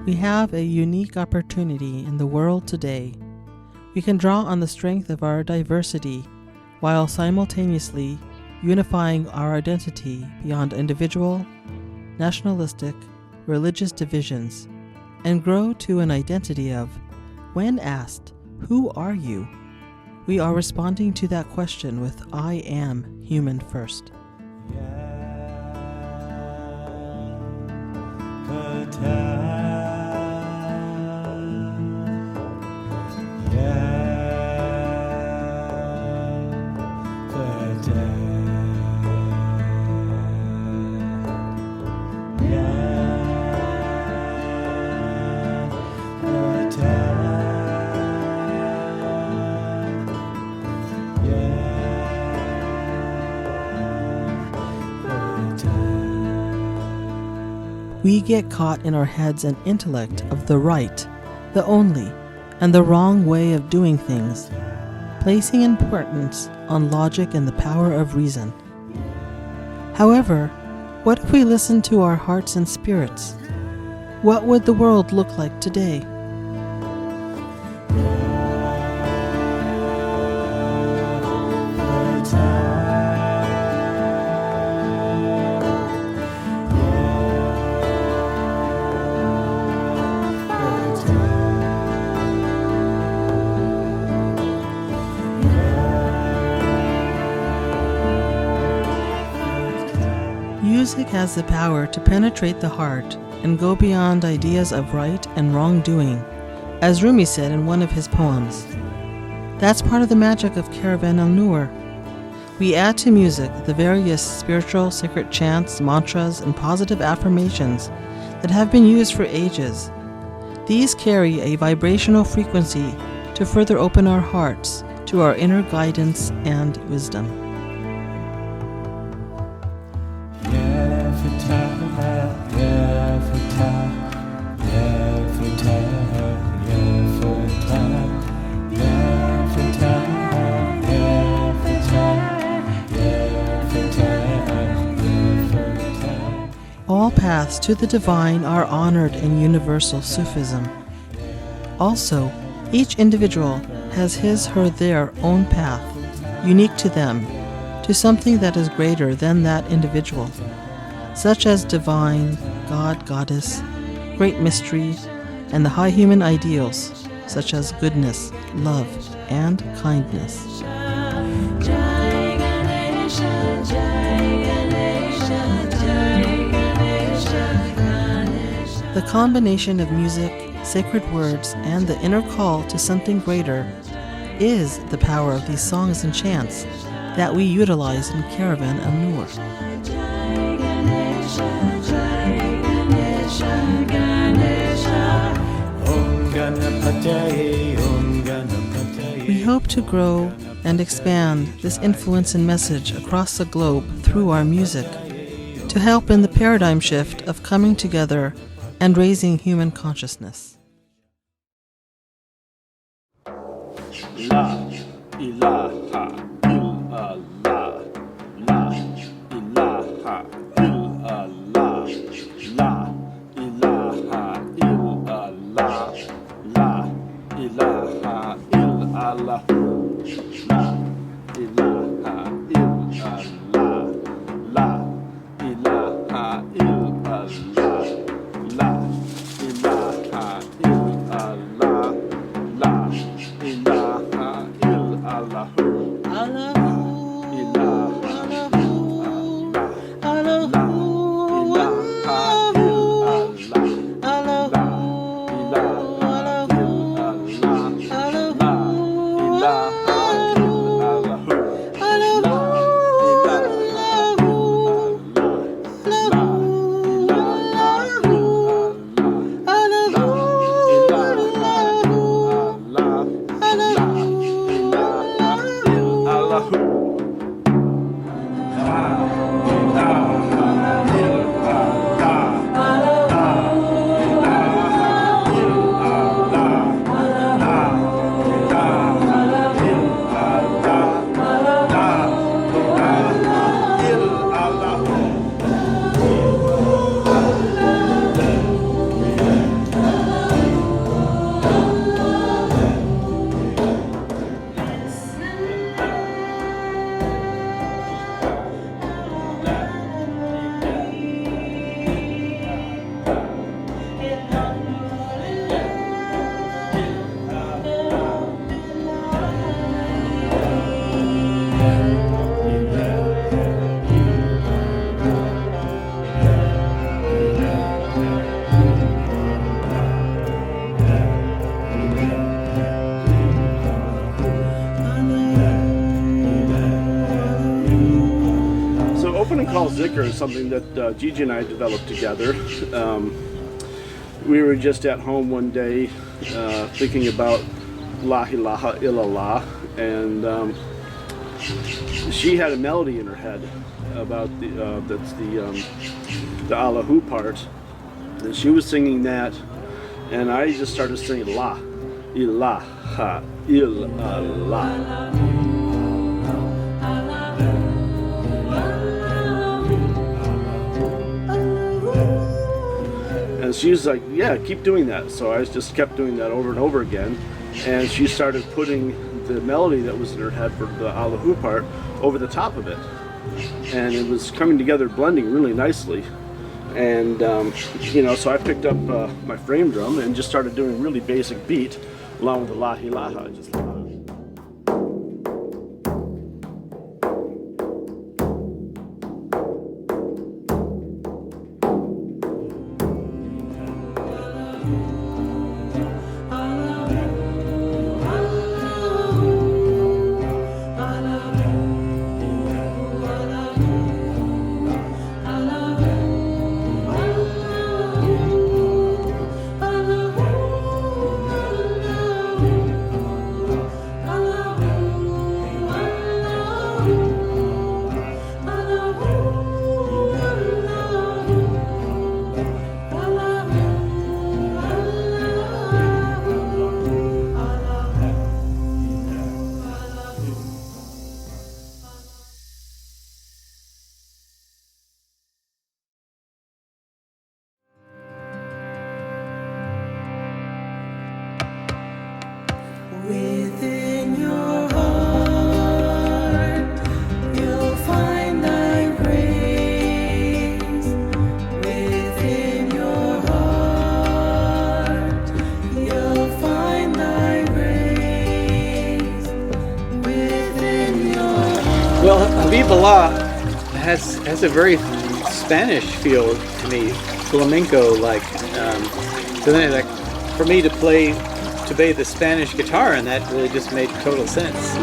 We have a unique opportunity in the world today. We can draw on the strength of our diversity while simultaneously unifying our identity beyond individual, nationalistic, religious divisions, and grow to an identity of, when asked, "Who are you?" we are responding to that question with "I am human first." We get caught in our heads an intellect of the right, the only, and the wrong way of doing things, placing importance on logic and the power of reason. However, what if we listen to our hearts and spirits? What would the world look like today? Music has the power to penetrate the heart and go beyond ideas of right and wrongdoing, as Rumi said in one of his poems. That's part of the magic of Caravan El Noor. We add to music the various spiritual sacred chants, mantras, and positive affirmations that have been used for ages. These carry a vibrational frequency to further open our hearts to our inner guidance and wisdom. All paths to the divine are honored in universal Sufism. Also, each individual has his, her, their own path, unique to them, to something that is greater than that individual, such as divine, God, goddess, great mystery, and the high human ideals, such as goodness, love, and kindness. The combination of music, sacred words, and the inner call to something greater is the power of these songs and chants that we utilize in Caravan El Noor. We hope to grow and expand this influence and message across the globe through our music to help in the paradigm shift of coming together and raising human consciousness. La ilaha illallah. La ilaha illallah. La ilaha illallah. La ilaha illallah. La ilaha illallah. La ilaha illallah. La ilaha illallah. La ilaha illallah. Opening call zikr is something that Gigi and I developed together. We were just at home one day thinking about La ilaha illallah, and she had a melody in her head about that's the Allahu part, and she was singing that, and I just started singing La ilaha illallah. And she's like, yeah, keep doing that. So I just kept doing that over and over again. And she started putting the melody that was in her head for the Allahu part over the top of it. And it was coming together, blending really nicely. And, so I picked up my frame drum and just started doing a really basic beat along with the La ilaha. Just Within your heart, you'll find thy praise. Within your heart, you'll find thy praise. Within your heart. Well, Habiballah has a very Spanish feel to me. flamenco-like. So then, like, for me to play the Spanish guitar, and that really just made total sense.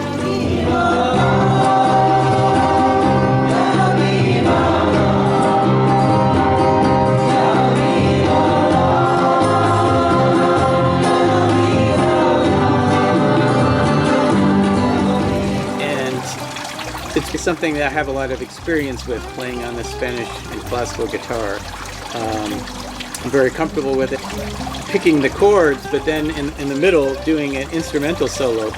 It's something that I have a lot of experience with, playing on the Spanish and classical guitar. I'm very comfortable with it. Picking the chords, but then in the middle doing an instrumental solo.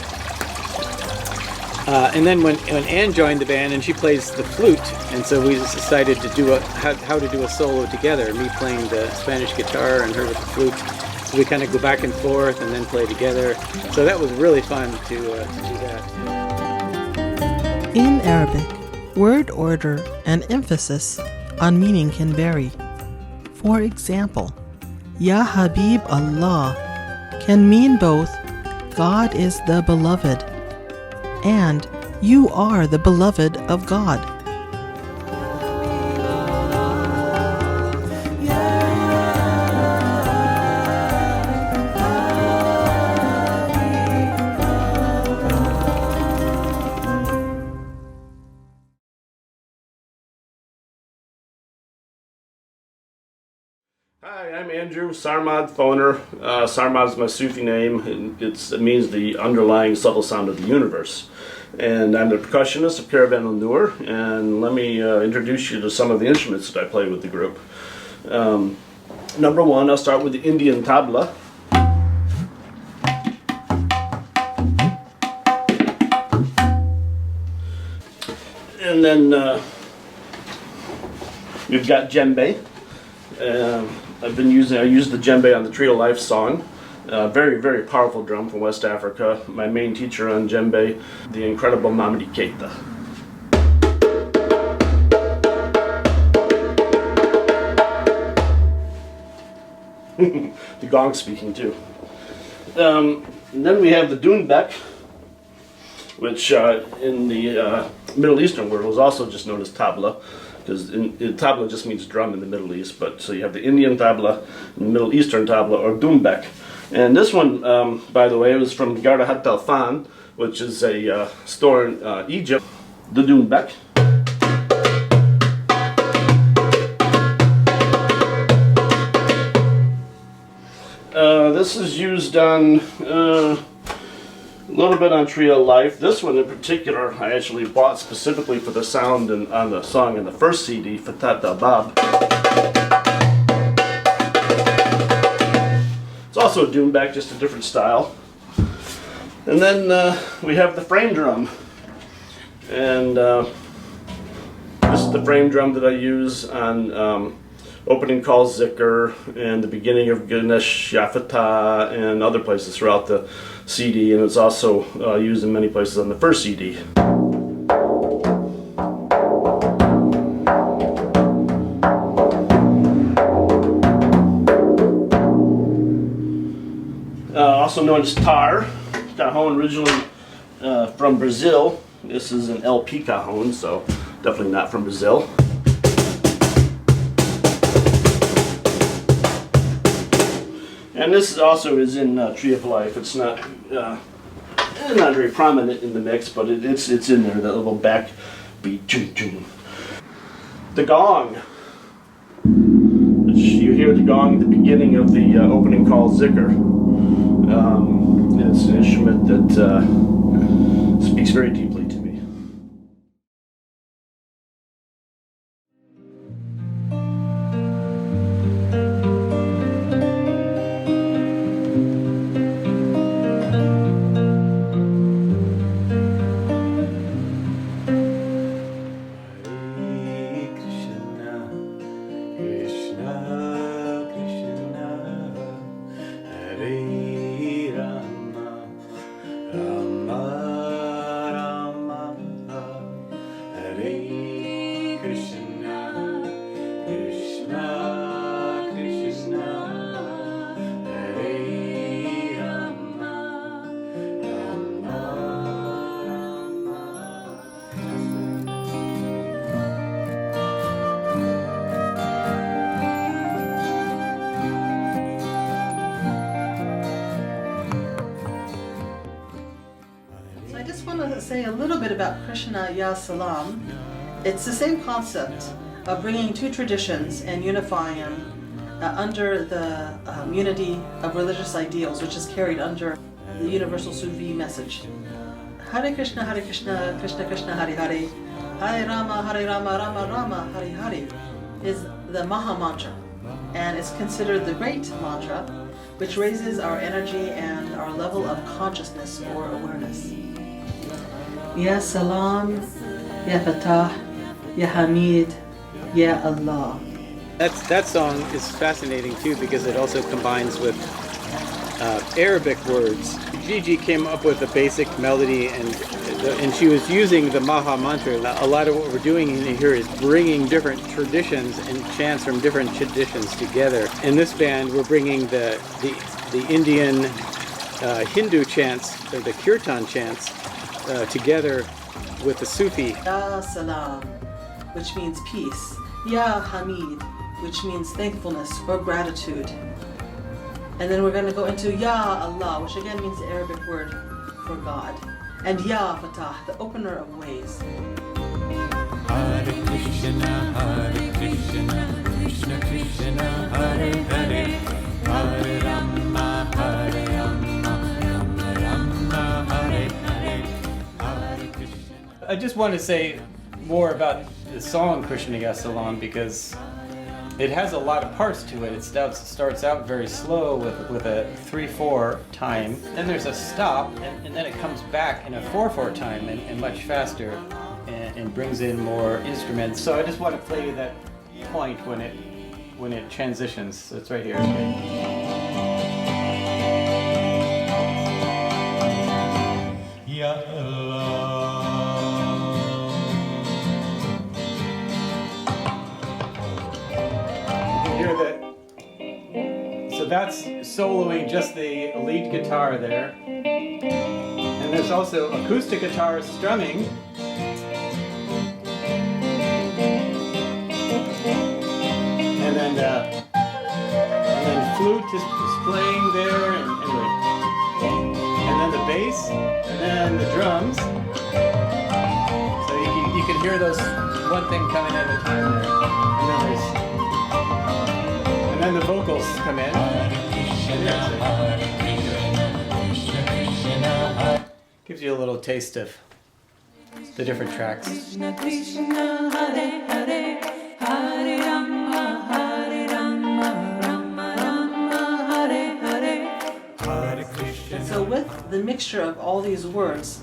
And then when Anne joined the band, and she plays the flute, and so we just decided to do how to do a solo together, me playing the Spanish guitar and her with the flute. So we kind of go back and forth and then play together. So that was really fun to do that. In Arabic, word order and emphasis on meaning can vary. For example, Ya Habib Allah can mean both God is the beloved and you are the beloved of God. Hi, I'm Andrew, Sarmad Phoner. Sarmad is my Sufi name. It means the underlying subtle sound of the universe. And I'm the percussionist of Caravan El Noor, and let me introduce you to some of the instruments that I play with the group. Number one, I'll start with the Indian tabla. And then we've got djembe. I used the djembe on the Tree of Life song. Very, very powerful drum from West Africa. My main teacher on djembe, the incredible Mamadi Keita. The gong speaking too. And then we have the dunbek, which in the Middle Eastern world was also just known as tabla, because tabla just means drum in the Middle East. But so you have the Indian tabla, and the Middle Eastern tabla, or dunbek. And this one, by the way, was from Gardahat Al Fan, which is a store in Egypt. The dunbek. This is used on a little bit on Tree of Life. This one in particular, I actually bought specifically for the sound and on the song in the first CD, Fatat Al Bab. It's also a dunbek, just a different style. And then we have the frame drum. And this is the frame drum that I use on opening call zikr and the beginning of Ganesha and other places throughout the CD, and it's also used in many places on the first CD. Also known as tar, cajon originally from Brazil. This is an LP cajon, so definitely not from Brazil. And this also is in Tree of Life. It's not very prominent in the mix, but it's in there. That little back beat, choo choo. The gong, which you hear the gong at the beginning of the opening call zikr. It's an instrument that speaks very deeply to me. a little bit about Krishna Ya Salam. It's the same concept of bringing two traditions and unifying them under the unity of religious ideals, which is carried under the universal Sufi message. Hare Krishna, Krishna Krishna, Hare Hare, Hare Rama, Rama Rama, Hare Hare is the Maha Mantra, and it's considered the great mantra, which raises our energy and our level of consciousness or awareness. Ya Salam, Ya Fatah, Ya Hamid, Ya Allah. That song is fascinating too because it also combines with Arabic words. Gigi came up with a basic melody and she was using the Maha Mantra. A lot of what we're doing in here is bringing different traditions and chants from different traditions together. In this band, we're bringing the Indian Hindu chants, or the Kirtan chants, together with the Sufi. Ya Salam, which means peace. Ya Hamid, which means thankfulness or gratitude. And then we're going to go into Ya Allah, which again means the Arabic word for God. And Ya Fatah, the opener of ways. Hare Krishna, Krishna Krishna, Hare Hare, Hare Rama, Rama Rama, Hare Hare, Hare Krishna. I just want to say more about the song Krishna Ya Salam because it has a lot of parts to it. It starts out very slow with a 3/4 time, then there's a stop, and then it comes back in a 4/4 time and much faster and brings in more instruments. So I just want to play you that point when it transitions. So it's right here. Ya Allah. Hear that. So that's soloing just the lead guitar there. And there's also acoustic guitar strumming. And then flute is playing there, and anyway. And then the bass, and then the drums. So you can hear those one thing coming at a time there. And then the vocals come in. Gives you a little taste of the different tracks. Krishna Krishna, Hare Hare, Hare Rama, Rama Rama, Hare Hare. And so with the mixture of all these words,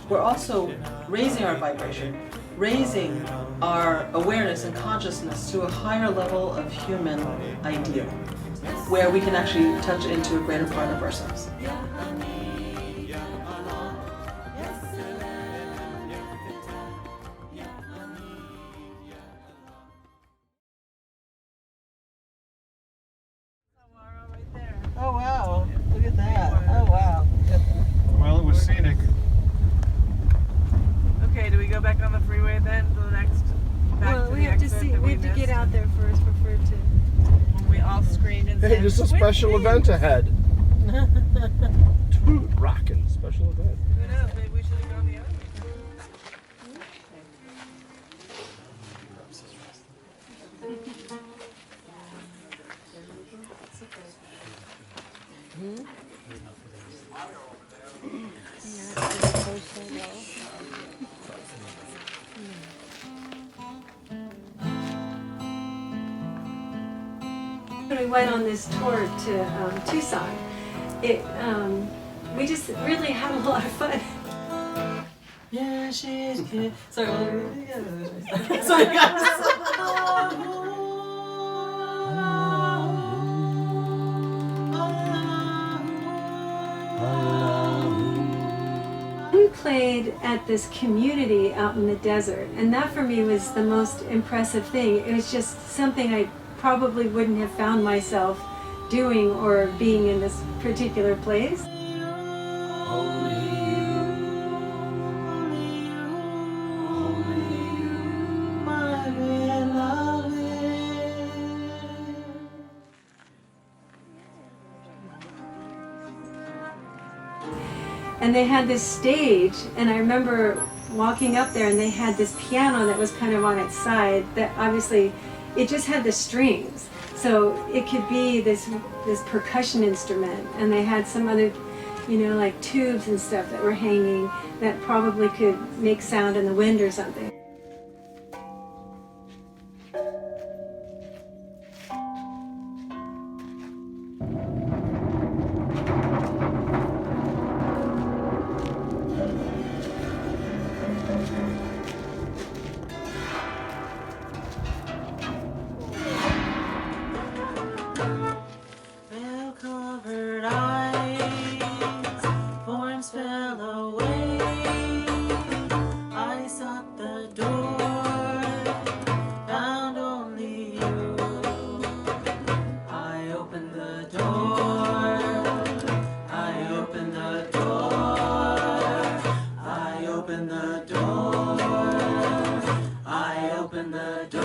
we're also raising our vibration, raising our awareness and consciousness to a higher level of human ideal, where we can actually touch into a greater part of ourselves. Oh wow, look at that. Oh wow. Well, it was scenic. Okay, do we go back on the freeway then? The next. Well, we have to see. We have to get out there first before to. When we all screamed and Hey, said, there's a "Quit special being-" event ahead. Dude, rockin' special event. Who knows? Maybe we should have gone the other way. When we went on this tour to Tucson, we just really had a lot of fun. Yeah, she's cute. Sorry, sorry guys. We played at this community out in the desert, and that for me was the most impressive thing. It was just something I probably wouldn't have found myself doing or being in this particular place. And they had this stage, and I remember walking up there, and they had this piano that was kind of on its side that obviously it just had the strings, so it could be this percussion instrument, and they had some other, you know, like tubes and stuff that were hanging that probably could make sound in the wind or something. Veil-covered eyes, forms fell away. I sought the door, found only you. I opened the door, I opened the door, I opened the door, I opened the door.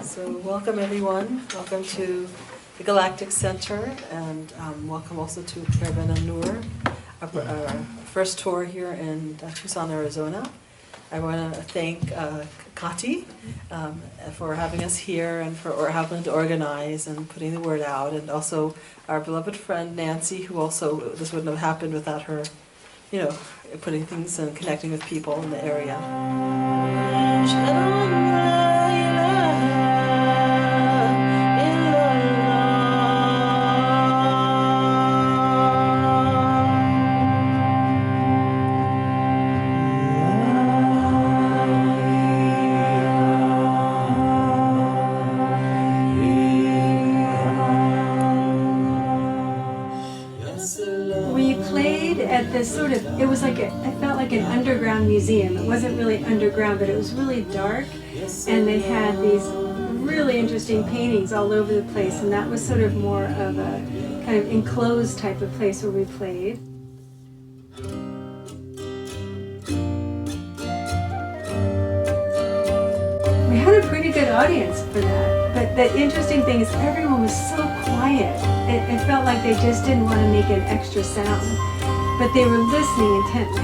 So welcome everyone, welcome to the Galactic Center, and welcome also to Caravan El Noor, our first tour here in Tucson, Arizona. I want to thank Kati for having us here and for helping to organize and putting the word out, and also our beloved friend Nancy, who also, this wouldn't have happened without her, you know, putting things and connecting with people in the area. We played at this sort of, it was like, I felt like an underground museum. It wasn't really underground, but it was really dark, and they had these really interesting paintings all over the place, and that was sort of more of a kind of enclosed type of place where we played. We had a pretty good audience for that, but the interesting thing is everyone was so quiet. It felt like they just didn't want to make an extra sound, but they were listening intently.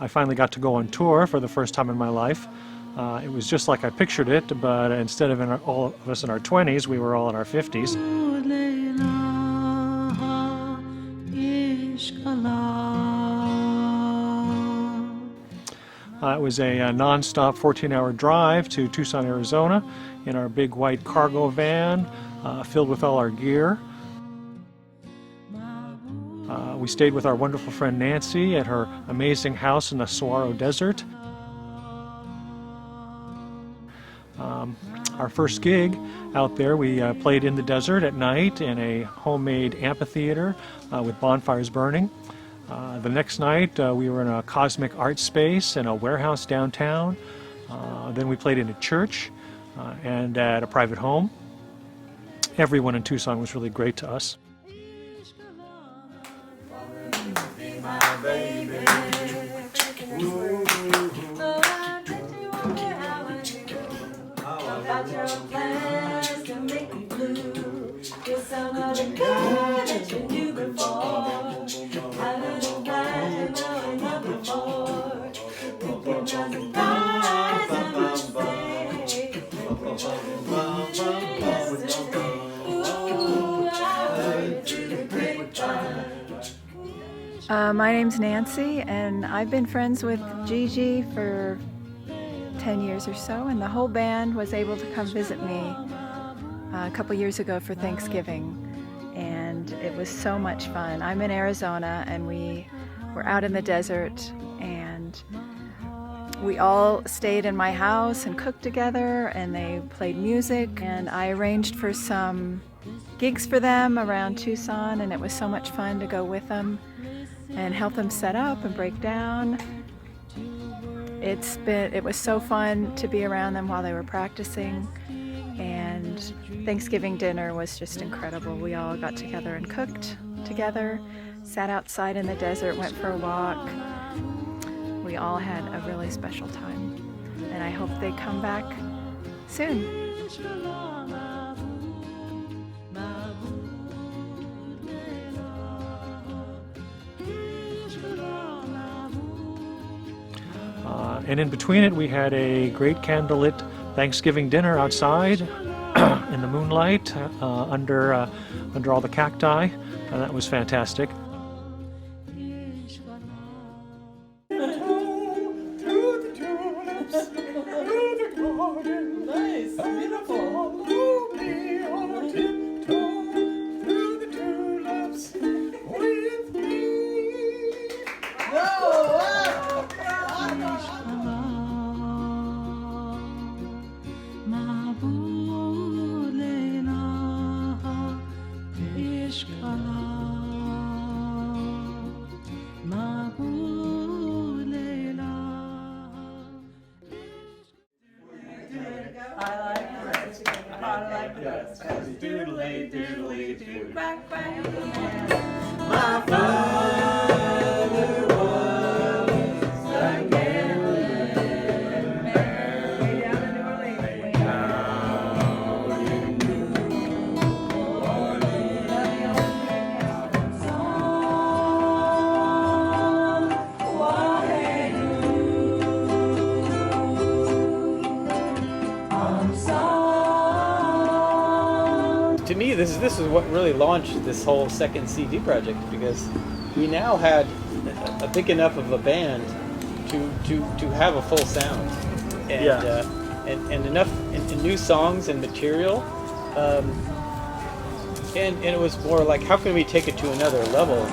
I finally got to go on tour for the first time in my life. It was just like I pictured it, but instead of all of us in our 20s, we were all in our 50s. It was a non-stop 14-hour drive to Tucson, Arizona, in our big white cargo van filled with all our gear. We stayed with our wonderful friend Nancy at her amazing house in the Saguaro Desert. Our first gig out there, we played in the desert at night in a homemade amphitheater with bonfires burning. The next night we were in a cosmic art space in a warehouse downtown. Then we played in a church and at a private home. Everyone in Tucson was really great to us. My name's Nancy, and I've been friends with Gigi for 10 years or so, and the whole band was able to come visit me a couple years ago for Thanksgiving, and it was so much fun. I'm in Arizona, and we were out in the desert, and we all stayed in my house and cooked together, and they played music, and I arranged for some gigs for them around Tucson, and it was so much fun to go with them and help them set up and break down. It was so fun to be around them while they were practicing, and Thanksgiving dinner was just incredible. We all got together and cooked together, sat outside in the desert, went for a walk. We all had a really special time, and I hope they come back soon. And in between it, we had a great candlelit Thanksgiving dinner outside in the moonlight under all the cacti. That was fantastic. Nice, beautiful. Doodly doodly doo, quack quack. My father was a gambling man. Way down in New Orleans. Way down in New Orleans. Song, Waheguru. To me, this is what really launched this whole second CD project, because we now had a big enough of a band to have a full sound, and and enough and new songs and material, and it was more like, how can we take it to another level?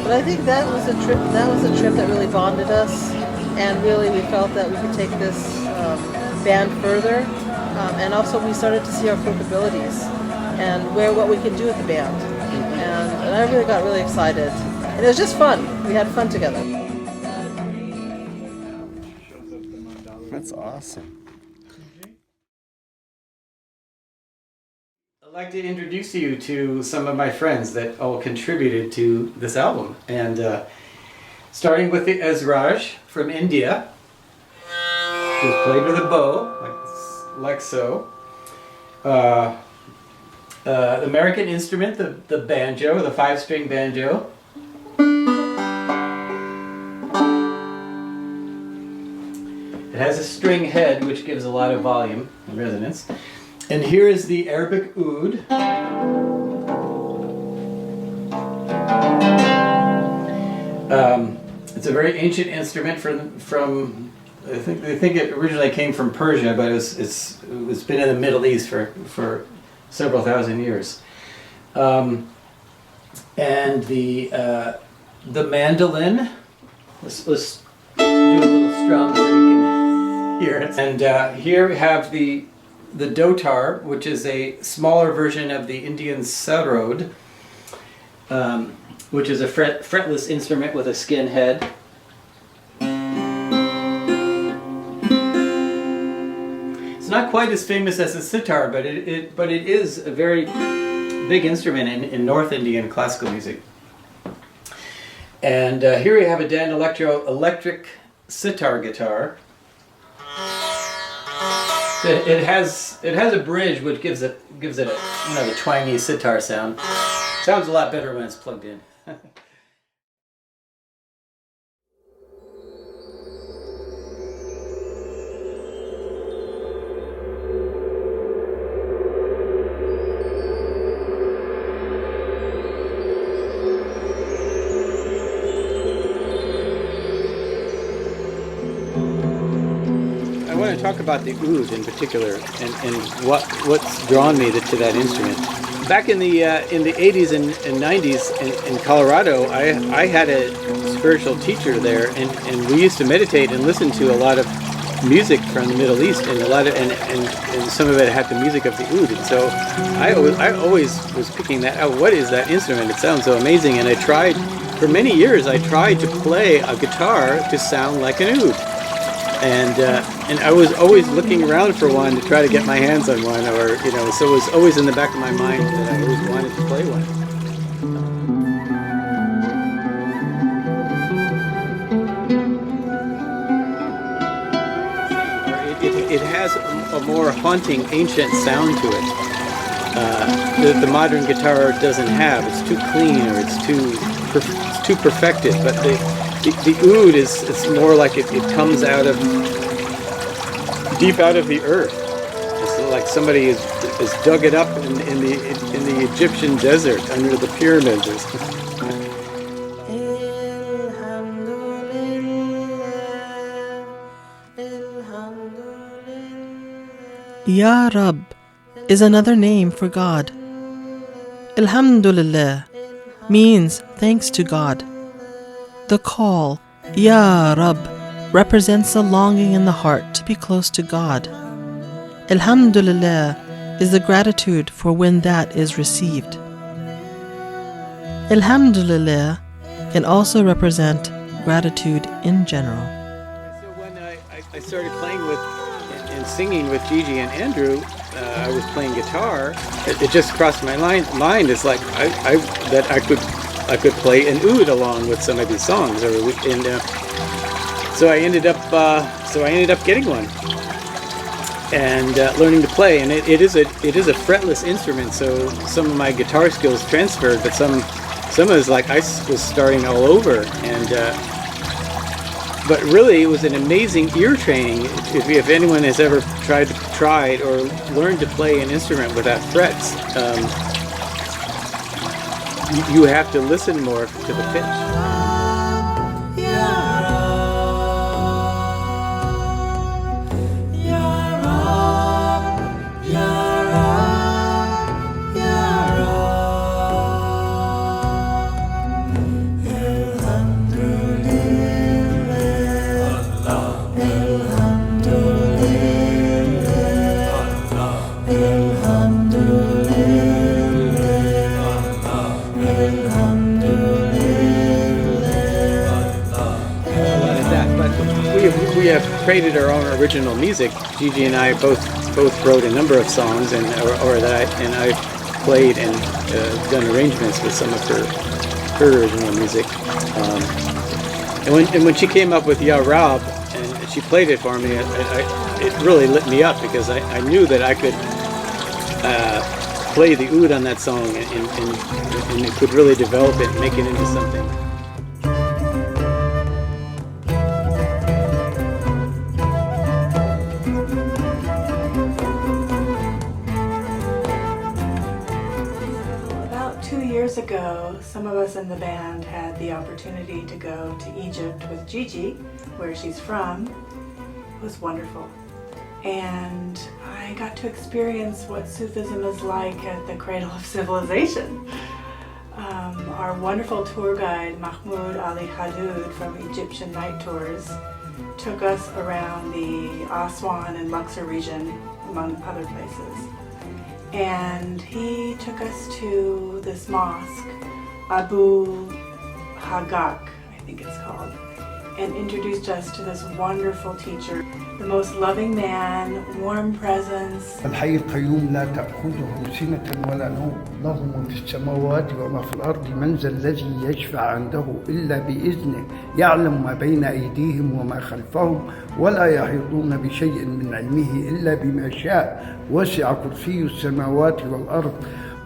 But I think that was a trip. That was a trip that really bonded us, and really we felt that we could take this band further, and also we started to see our capabilities and what we could do with the band, and I really got really excited, and it was just fun. We had fun together. That's That's awesome. I'd like to introduce you to some of my friends that all contributed to this album. And starting with the Ezraj from India, who's played with a bow, like so. The American instrument, the banjo, the 5-string banjo. It has a string head which gives a lot of volume and resonance. And here is the Arabic oud. It's a very ancient instrument from I think it originally came from Persia, but it's been in the Middle East for several thousand years. And the mandolin. Let's do a little strum so you can hear it. And here we have the dotar, which is a smaller version of the Indian sarod, which is a fretless instrument with a skin head. It's not quite as famous as the sitar, but it is a very big instrument in North Indian classical music. And here we have a Dan electric sitar guitar. It has a bridge which gives it a twangy sitar sound. Sounds a lot better when it's plugged in. I want to talk about the oud in particular, and what's drawn me to that instrument. Back in the 80s and 90s in Colorado, I had a spiritual teacher there, and we used to meditate and listen to a lot of music from the Middle East, and and some of it had the music of the oud. And so I always was picking that out. What is that instrument? It sounds so amazing. And I tried for many years. I tried to play a guitar to sound like an oud. And I was always looking around for one to try to get my hands on one, or so it was always in the back of my mind that I always wanted to play one. It has a more haunting, ancient sound to it that the modern guitar doesn't have. It's too clean, or it's too perfected. But the oud it's more like it comes out of deep out of the earth. It's like somebody has dug it up in the Egyptian desert under the pyramids. Ya Rab is another name for God. Alhamdulillah means thanks to God. The call, Ya Rab, represents a longing in the heart to be close to God. Alhamdulillah is the gratitude for when that is received. Alhamdulillah can also represent gratitude in general. So when I started playing with and singing with Gigi and Andrew, I was playing guitar. It just crossed my mind. It's like I could play an oud along with some of these songs, so I ended up getting one and learning to play. And it is a fretless instrument, so some of my guitar skills transferred, but some of it's like I was starting all over. And but really, it was an amazing ear training. If anyone has ever tried or learned to play an instrument without frets, you have to listen more to the pitch. created our own original music. Gigi and I both wrote a number of songs, and I played and done arrangements with some of her original music. And when she came up with Ya Rab and she played it for me, it really lit me up, because I knew that I could play the oud on that song and it could really develop it and make it into something. About 2 years ago, some of us in the band had the opportunity to go to Egypt with Gigi, where she's from. It was wonderful. And I got to experience what Sufism is like at the cradle of civilization. Our wonderful tour guide, Mahmoud Ali Hadoud from Egyptian Night Tours, took us around the Aswan and Luxor region, among other places. And he took us to this mosque, Abu Hagak, I think it's called, and introduced us to this wonderful teacher, the most loving man, warm presence. الحي القيوم لا تأخذه سنة ولا نوم، له ما في السماوات وما في الأرض، من ذا الذي يشفع عنده إلا بإذنه، يعلم ما بين أيديهم وما خلفهم، ولا يحيطون بشيء من علمه إلا بما شاء، وسع كرسي السماوات والأرض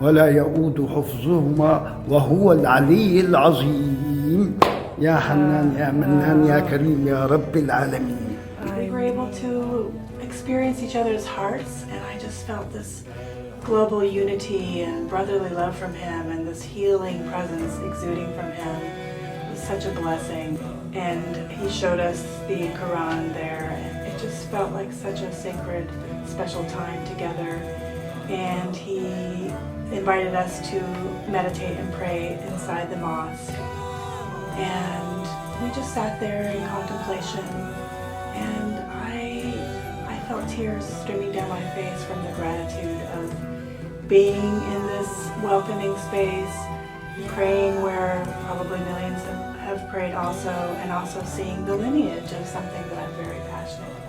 ولا يؤود حفظهما وهو العلي العظيم. يا حنان يا منان يا كريم يا رب العالمين. We were able to experience each other's hearts, and I just felt this global unity and brotherly love from him, and this healing presence exuding from him. It was such a blessing. And he showed us the Quran there, and it just felt like such a sacred, special time together. And he invited us to meditate and pray inside the mosque. And we just sat there in contemplation, and I felt tears streaming down my face from the gratitude of being in this welcoming space, praying where probably millions have prayed also, and also seeing the lineage of something that I'm very passionate about.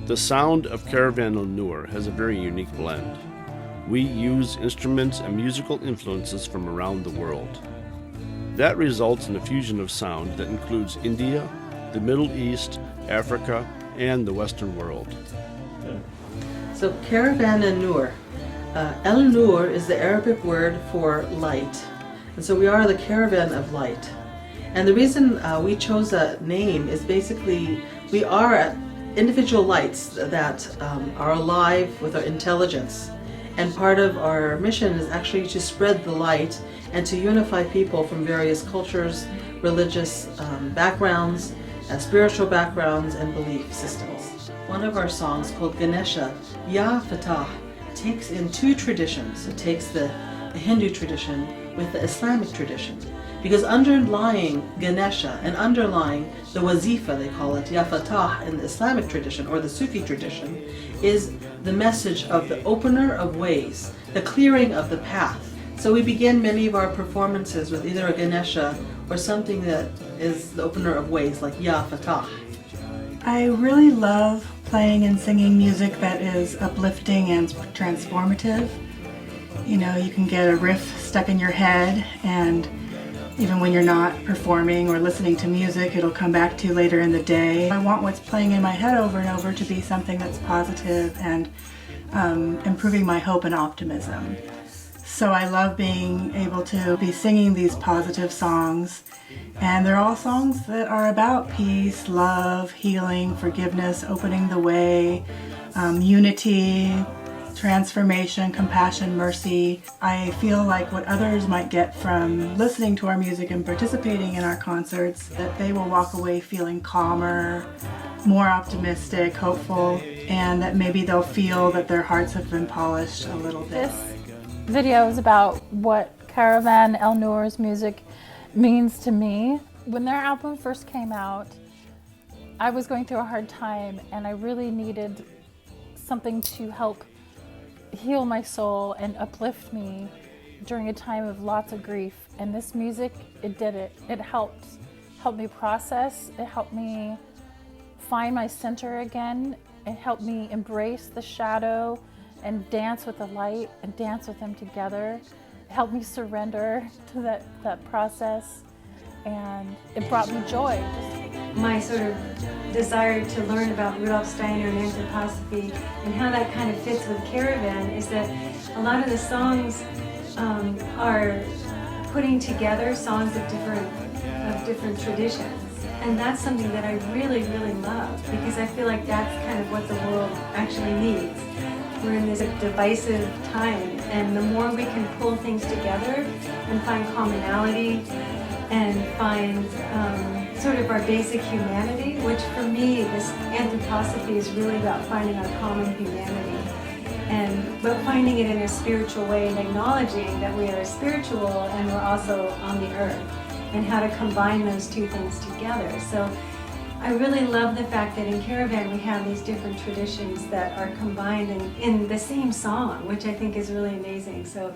The sound of Caravan El Noor has a very unique blend. We use instruments and musical influences from around the world. That results in a fusion of sound that includes India, the Middle East, Africa, and the Western world. So Caravan El Noor. El Noor is the Arabic word for light. And so we are the caravan of light. And the reason we chose that name is basically we are individual lights that are alive with our intelligence. And part of our mission is actually to spread the light and to unify people from various cultures, religious backgrounds, spiritual backgrounds, and belief systems. One of our songs called Ganesha, Ya Fatah, takes in two traditions. It takes the Hindu tradition with the Islamic tradition. Because underlying Ganesha and underlying the wazifa, they call it, Ya Fatah in the Islamic tradition or the Sufi tradition, is the message of the opener of ways, the clearing of the path. So we begin many of our performances with either a Ganesha or something that is the opener of ways, like Ya Fatah. I really love playing and singing music that is uplifting and transformative. You know, you can get a riff stuck in your head, and even when you're not performing or listening to music, it'll come back to you later in the day. I want what's playing in my head over and over to be something that's positive and improving my hope and optimism. So I love being able to be singing these positive songs, and they're all songs that are about peace, love, healing, forgiveness, opening the way, unity, transformation, compassion, mercy. I feel like what others might get from listening to our music and participating in our concerts, that they will walk away feeling calmer, more optimistic, hopeful, and that maybe they'll feel that their hearts have been polished a little bit. This video is about what Caravan El Noor's music means to me. When their album first came out, I was going through a hard time and I really needed something to help heal my soul and uplift me during a time of lots of grief. And this music, it did it. It helped me process. It helped me find my center again. It helped me embrace the shadow and dance with the light and dance with them together. It helped me surrender to that process, and it brought me joy. My sort of desire to learn about Rudolf Steiner and anthroposophy and how that kind of fits with Caravan is that a lot of the songs are putting together songs of different traditions. And that's something that I really, really love, because I feel like that's kind of what the world actually needs. We're in this divisive time, and the more we can pull things together and find commonality and find sort of our basic humanity, which for me, this anthroposophy is really about finding our common humanity, but finding it in a spiritual way and acknowledging that we are spiritual and we're also on the earth, and how to combine those two things together. So I really love the fact that in Caravan we have these different traditions that are combined in the same song, which I think is really amazing. So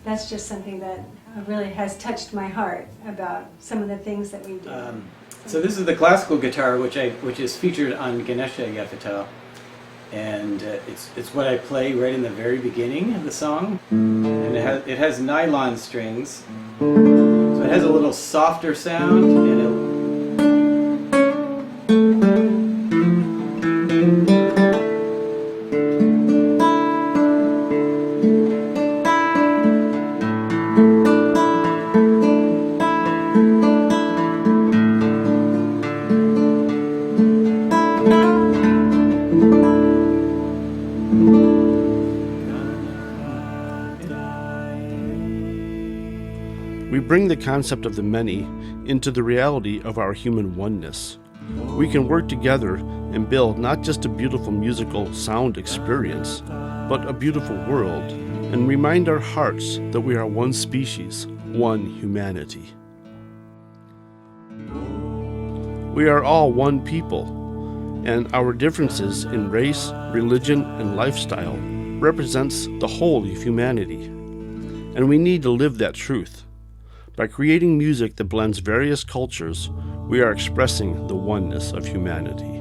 that's just something that really has touched my heart about some of the things that we do. So this is the classical guitar, which is featured on Ganesha Yapatal, and it's what I play right in the very beginning of the song, and it has nylon strings, so it has a little softer sound and We bring the concept of the many into the reality of our human oneness. We can work together and build not just a beautiful musical sound experience, but a beautiful world, and remind our hearts that we are one species, one humanity. We are all one people, and our differences in race, religion, and lifestyle represents the whole of humanity. And we need to live that truth. By creating music that blends various cultures, we are expressing the oneness of humanity.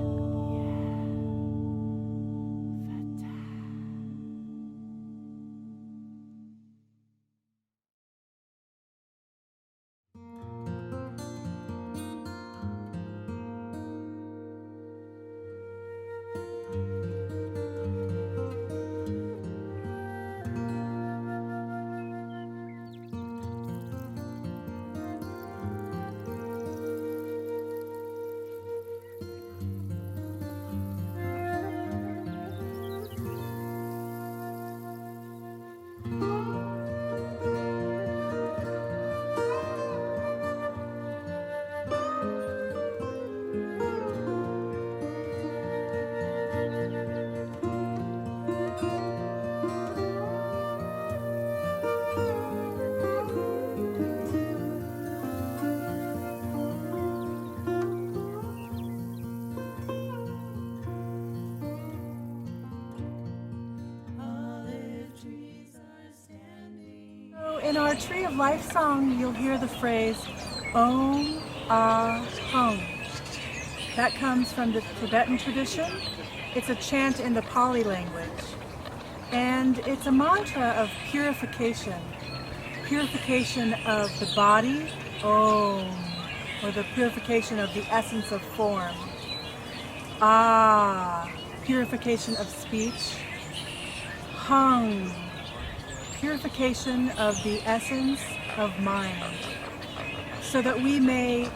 In our Tree of Life song, you'll hear the phrase Om Ah Hum. That comes from the Tibetan tradition. It's a chant in the Pali language. And it's a mantra of purification. Purification of the body, Om, or the purification of the essence of form. Ah, purification of speech. Hum, purification of the essence of mind, so that we may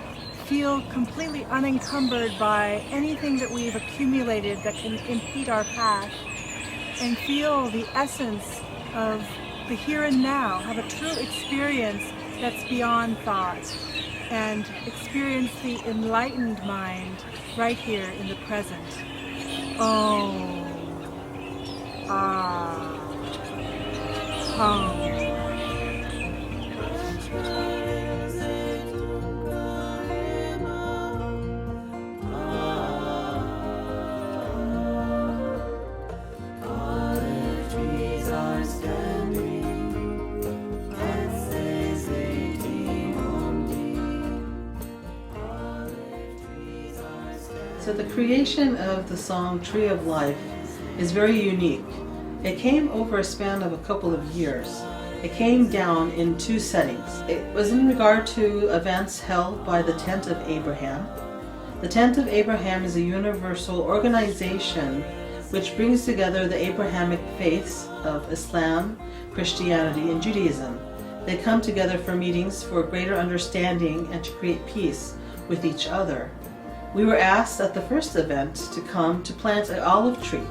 feel completely unencumbered by anything that we've accumulated that can impede our path, and feel the essence of the here and now, have a true experience that's beyond thought, and experience the enlightened mind right here in the present. Om. Ah. Hum. So the creation of the song Tree of Life is very unique. It came over a span of a couple of years. It came down in two settings. It was in regard to events held by the Tent of Abraham. The Tent of Abraham is a universal organization which brings together the Abrahamic faiths of Islam, Christianity, and Judaism. They come together for meetings for greater understanding and to create peace with each other. We were asked at the first event to come to plant an olive tree.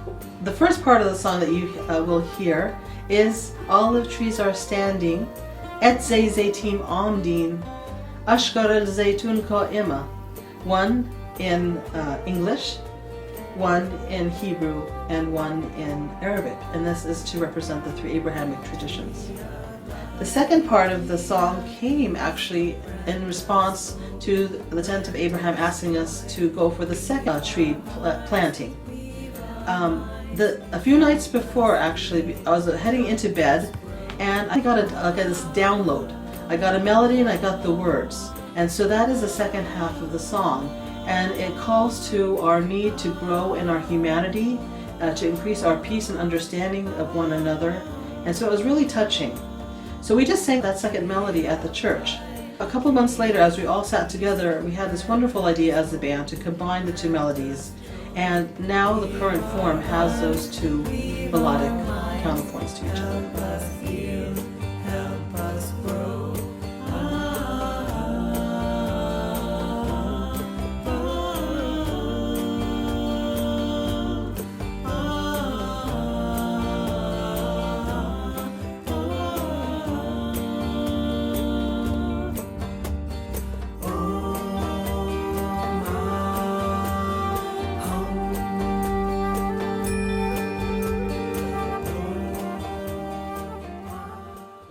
The first part of the song that you will hear is Olive trees are standing, Et zaytim amdin, Ashkar al zaytun qa'ima. One in English, one in Hebrew, and one in Arabic. And this is to represent the three Abrahamic traditions. The second part of the song came actually in response to the Tent of Abraham asking us to go for the second tree planting. A few nights before, actually, I was heading into bed, and I got this download. I got a melody and I got the words. And so that is the second half of the song. And it calls to our need to grow in our humanity, to increase our peace and understanding of one another. And so it was really touching. So we just sang that second melody at the church. A couple months later, as we all sat together, we had this wonderful idea as the band to combine the two melodies. And now the current form has those two melodic counterpoints to each other.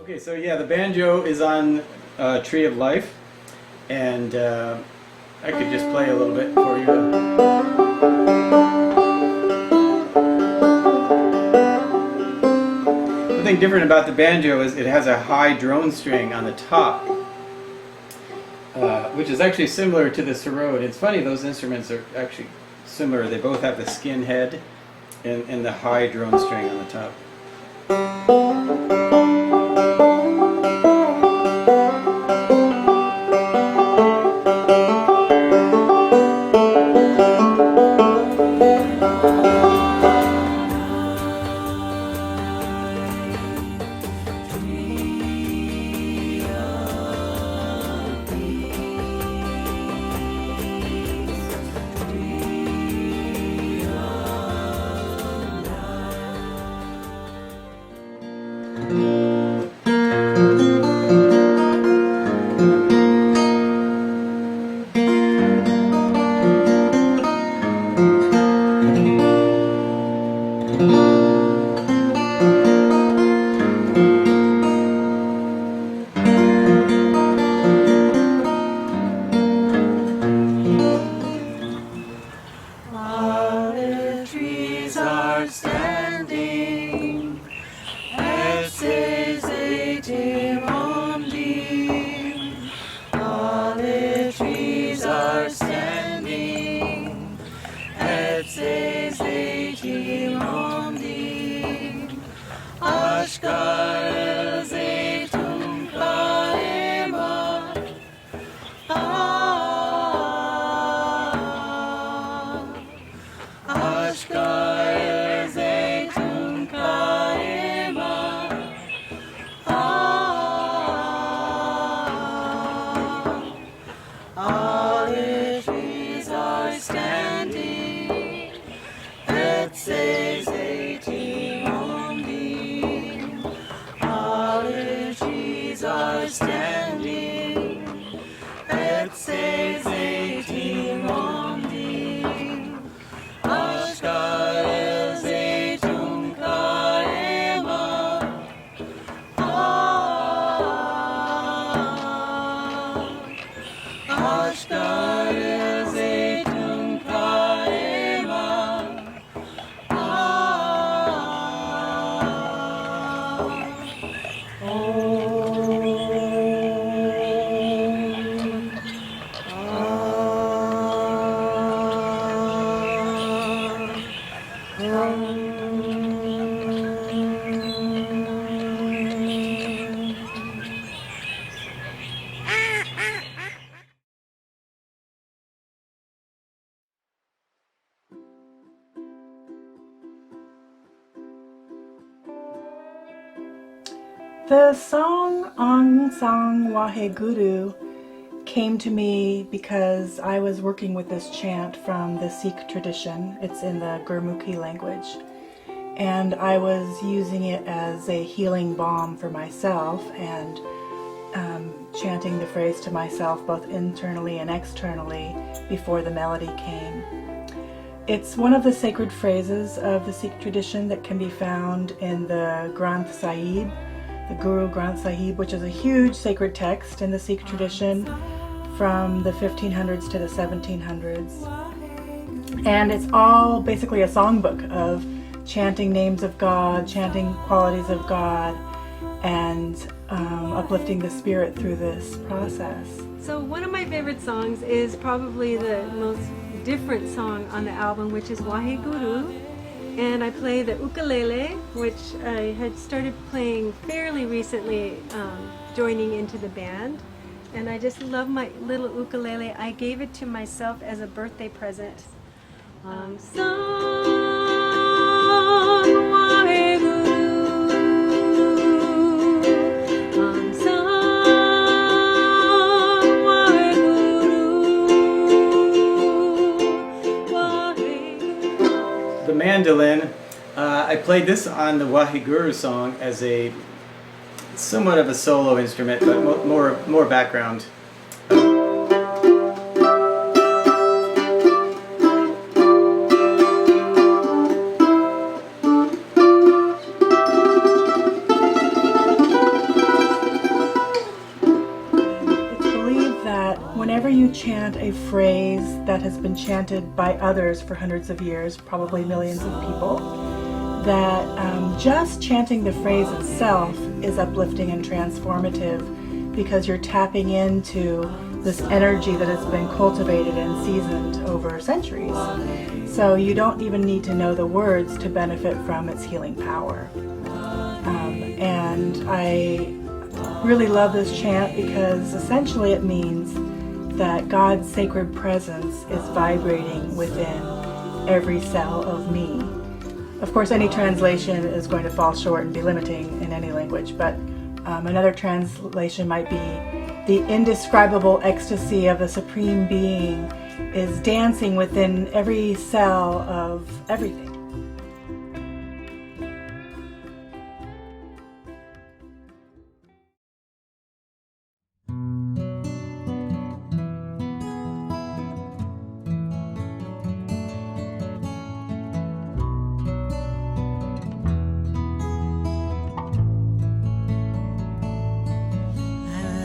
Okay, so yeah, the banjo is on Tree of Life, and I could just play a little bit for you. The thing different about the banjo is it has a high drone string on the top, which is actually similar to the sarod. It's funny, those instruments are actually similar. They both have the skin head and the high drone string on the top. Standing, et says 18 The song Ang Sang Waheguru came to me because I was working with this chant from the Sikh tradition. It's in the Gurmukhi language. And I was using it as a healing balm for myself and chanting the phrase to myself both internally and externally before the melody came. It's one of the sacred phrases of the Sikh tradition that can be found in the Granth Sahib, the Guru Granth Sahib, which is a huge sacred text in the Sikh tradition from the 1500s to the 1700s. And it's all basically a songbook of chanting names of God, chanting qualities of God, and uplifting the spirit through this process. So one of my favorite songs is probably the most different song on the album, which is Waheguru. And I play the ukulele, which I had started playing fairly recently, joining into the band. And I just love my little ukulele. I gave it to myself as a birthday present. The mandolin, I played this on the Waheguru song as a somewhat of a solo instrument, but more background. Whenever you chant a phrase that has been chanted by others for hundreds of years, probably millions of people, that just chanting the phrase itself is uplifting and transformative because you're tapping into this energy that has been cultivated and seasoned over centuries. So you don't even need to know the words to benefit from its healing power. And I really love this chant because essentially it means that God's sacred presence is vibrating within every cell of me. Of course, any translation is going to fall short and be limiting in any language, but another translation might be the indescribable ecstasy of the Supreme Being is dancing within every cell of everything.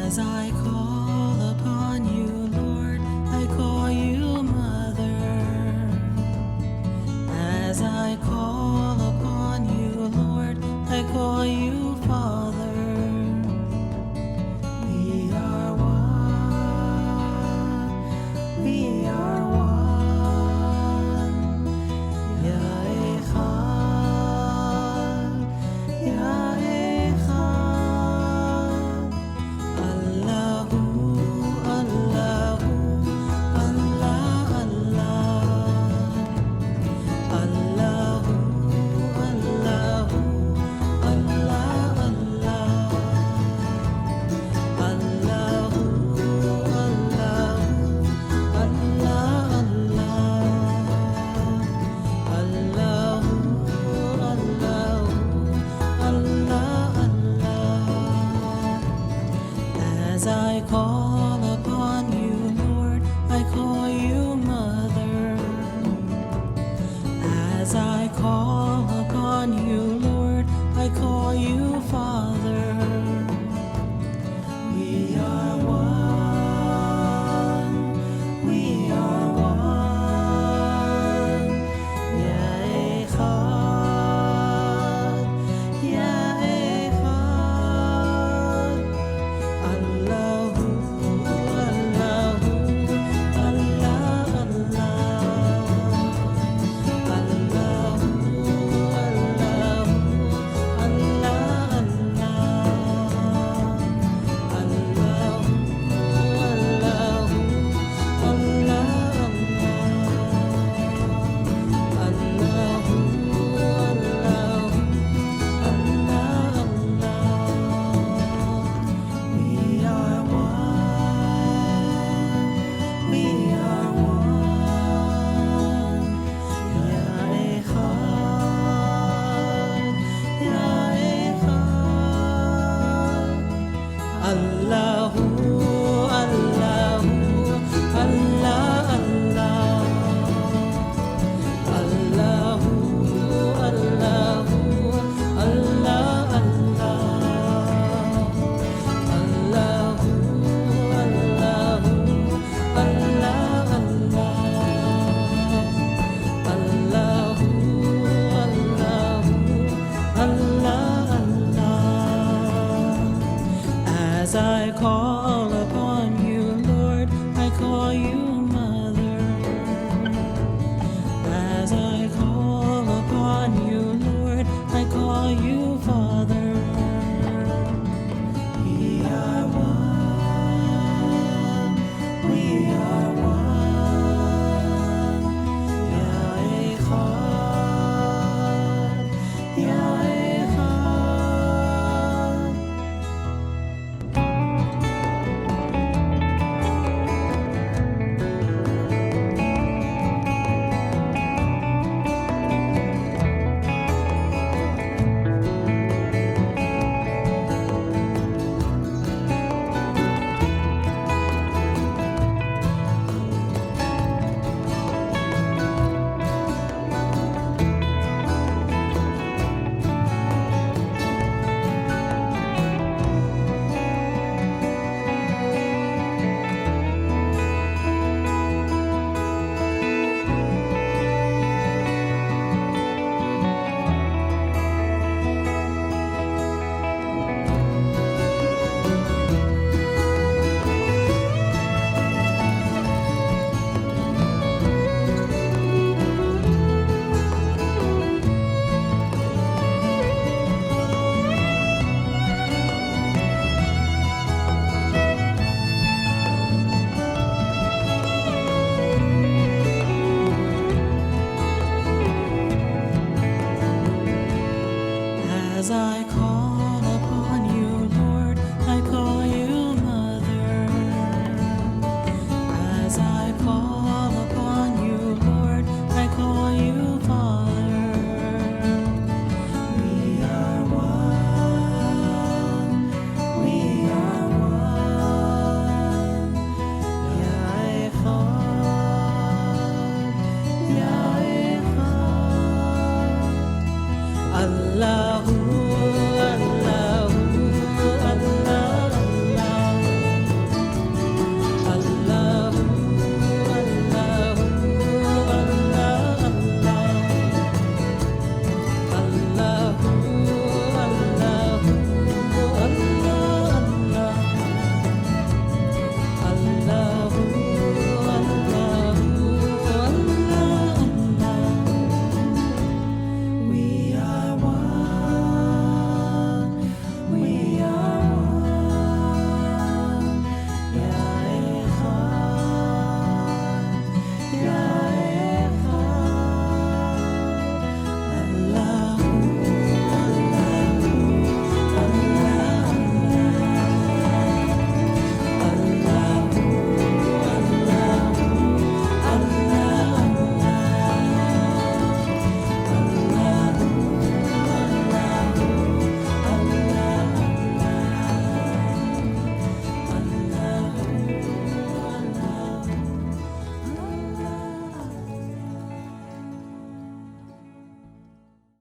As I